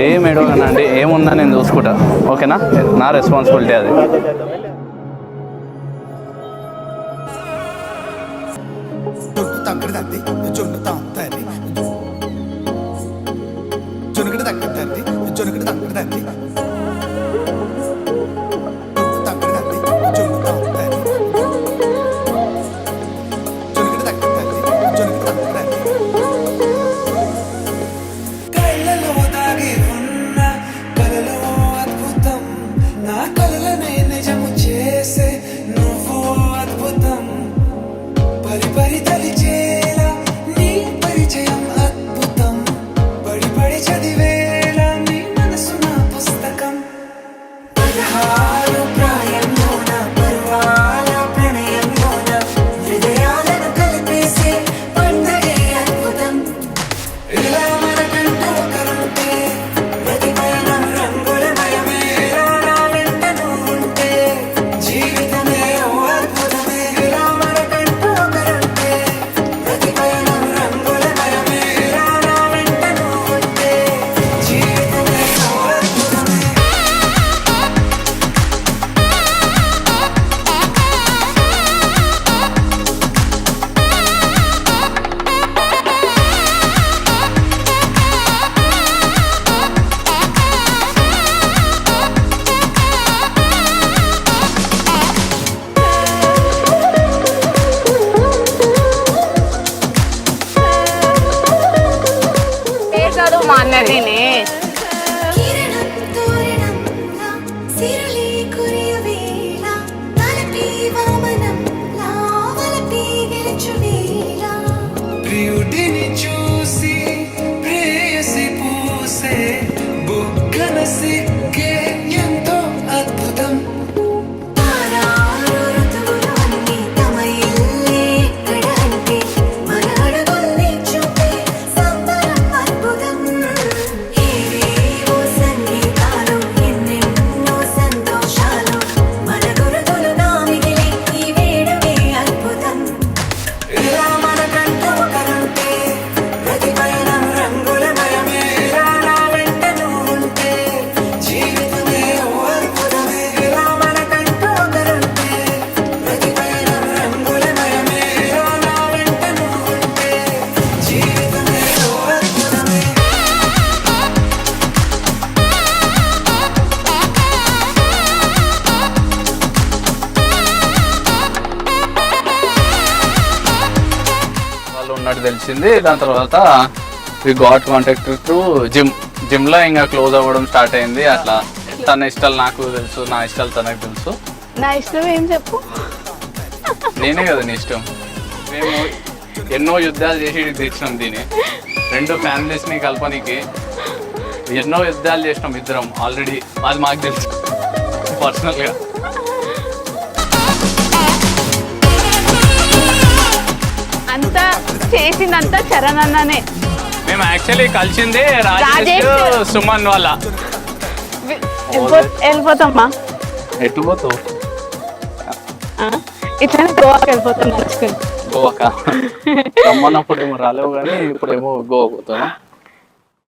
ఏం ఏడవనండి, ఏముందా నేను చూసుకుంటా, ఓకేనా? నా రెస్పాన్సిబిలిటీ అది. ఉన్నట్టు తెలిసింది. దాని తర్వాత వి గాట్ కాంటాక్ట్ టు జిమ్లో ఇంకా క్లోజ్ అవ్వడం స్టార్ట్ అయింది. అట్లా తన ఇష్టాలు నాకు తెలుసు, నా ఇష్టాలు తనకు తెలుసు. నా ఇష్టం ఏం చెప్పు? నేనే కదా నీ ఇష్టం. మేము ఎన్నో యుద్ధాలు చేసి తెచ్చినాం దీన్ని, 2 ఫ్యామిలీస్ని కలపనికి ఎన్నో యుద్ధాలు చేసినాం ఇద్దరం ఆల్రెడీ. అది మాకు తెలుసు పర్సనల్గా. అంతా చేసిందంతా చరణ్ అన్ననే. మేము యాక్చువల్లీ కలిసింది రాజేష్ సుమన్ వాళ్ళ. వెళ్ళిపోతామ్మా. ఎటు పోతావు? ఇట్లా గోవాకి వెళ్ళిపోతాం. గోవాకా రమ్మన్నప్పుడు ఏమో రాలేవు కానీ ఇప్పుడేమో గోవా పోతావా?